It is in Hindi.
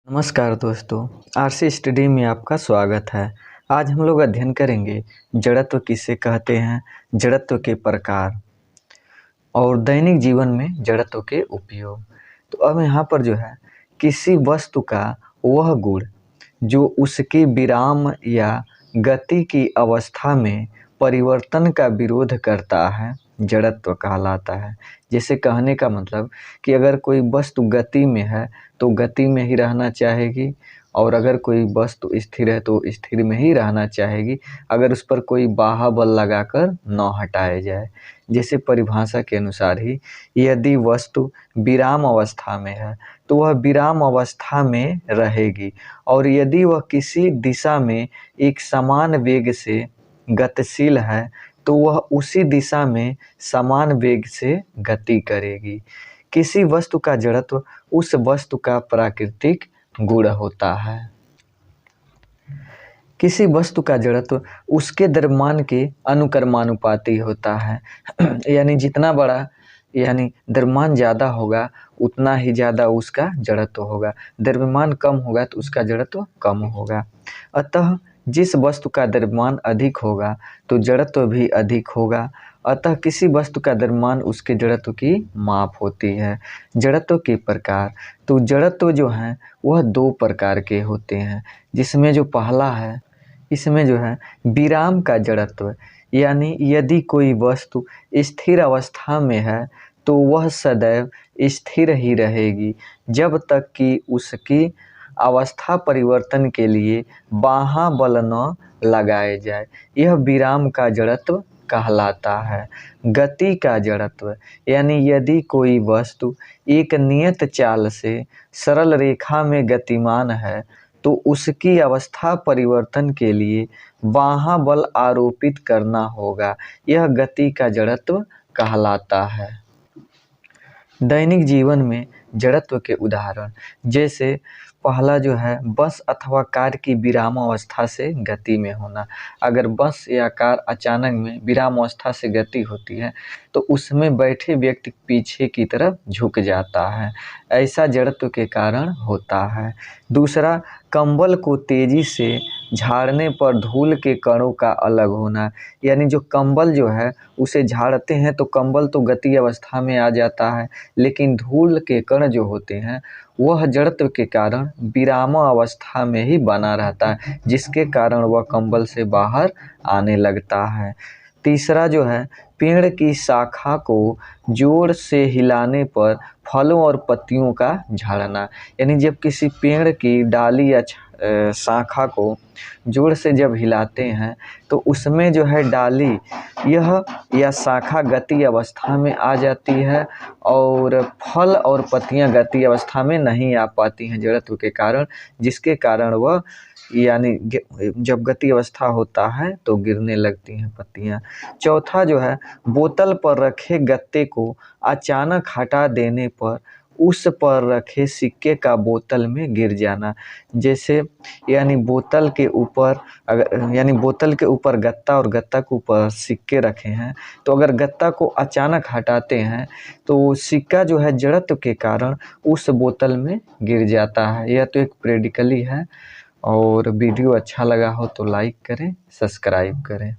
नमस्कार दोस्तों, आरसी स्टडी में आपका स्वागत है। आज हम लोग अध्ययन करेंगे जड़त्व किसे कहते हैं, जड़त्व के प्रकार और दैनिक जीवन में जड़त्व के उपयोग। तो अब यहाँ पर जो है किसी वस्तु का वह गुण जो उसके विराम या गति की अवस्था में परिवर्तन का विरोध करता है जड़त्व कहलाता है। जैसे कहने का मतलब कि अगर कोई वस्तु गति में है तो गति में ही रहना चाहेगी, और अगर कोई वस्तु स्थिर है तो स्थिर में ही रहना चाहेगी, अगर उस पर कोई बाह्य बल लगाकर न हटाया जाए। जैसे परिभाषा के अनुसार ही यदि वस्तु विराम अवस्था में है तो वह विराम अवस्था में रहेगी, और यदि वह किसी दिशा में एक समान वेग से गतिशील है तो वह उसी दिशा में समान वेग से गति करेगी। किसी वस्तु का जड़त्व उस वस्तु का प्राकृतिक गुण होता है। किसी वस्तु का जड़त्व उसके द्रव्यमान के अनुक्रमानुपाती होता है। यानी जितना बड़ा द्रव्यमान ज़्यादा होगा उतना ही ज़्यादा उसका जड़त्व होगा, द्रव्यमान कम होगा तो उसका जड़त्व कम होगा। अतः जिस वस्तु का द्रव्यमान अधिक होगा तो जड़त्व भी अधिक होगा। अतः किसी वस्तु का द्रव्यमान उसके जड़त्व की माप होती है। जड़त्व के प्रकार, तो जड़त्व जो है वह दो प्रकार के होते हैं, जिसमें जो पहला है इसमें जो है विराम का जड़त्व, यानी यदि कोई वस्तु स्थिर अवस्था में है तो वह सदैव स्थिर ही रहेगी जब तक कि उसकी अवस्था परिवर्तन के लिए बाह्य बल न लगाए जाए। यह विराम का जड़त्व कहलाता है। गति का जड़त्व, यानी यदि कोई वस्तु एक नियत चाल से सरल रेखा में गतिमान है तो उसकी अवस्था परिवर्तन के लिए बाह्य बल आरोपित करना होगा। यह गति का जड़त्व कहलाता है। दैनिक जीवन में जड़त्व के उदाहरण, जैसे पहला जो है बस अथवा कार की विराम अवस्था से गति में होना। अगर बस या कार अचानक में विराम अवस्था से गति होती है तो उसमें बैठे व्यक्ति पीछे की तरफ झुक जाता है, ऐसा जड़त्व के कारण होता है। दूसरा, कंबल को तेजी से झाड़ने पर धूल के कणों का अलग होना, यानी जो कंबल जो है उसे झाड़ते हैं तो कंबल तो गति अवस्था में आ जाता है, लेकिन धूल के कण जो होते हैं वह जड़त्व के कारण विराम अवस्था में ही बना रहता है, जिसके कारण वह कंबल से बाहर आने लगता है। तीसरा जो है पेड़ की शाखा को जोर से हिलाने पर फलों और पत्तियों का झड़ना, यानी जब किसी पेड़ की डाली या शाखा को जोर से जब हिलाते हैं तो उसमें जो है डाली यह या शाखा गति अवस्था में आ जाती है और फल और पत्तियां गति अवस्था में नहीं आ पाती हैं जड़त्व के कारण, जिसके कारण वह जब गति अवस्था होता है तो गिरने लगती हैं पत्तियां। चौथा जो है बोतल पर रखे गत्ते को अचानक हटा देने पर उस पर रखे सिक्के का बोतल में गिर जाना। जैसे बोतल के ऊपर गत्ता और गत्ता के ऊपर सिक्के रखे हैं, तो अगर गत्ता को अचानक हटाते हैं तो सिक्का जो है जड़त्व के कारण उस बोतल में गिर जाता है। यह तो एक प्रैक्टिकली है, और वीडियो अच्छा लगा हो तो लाइक करें, सब्सक्राइब करें।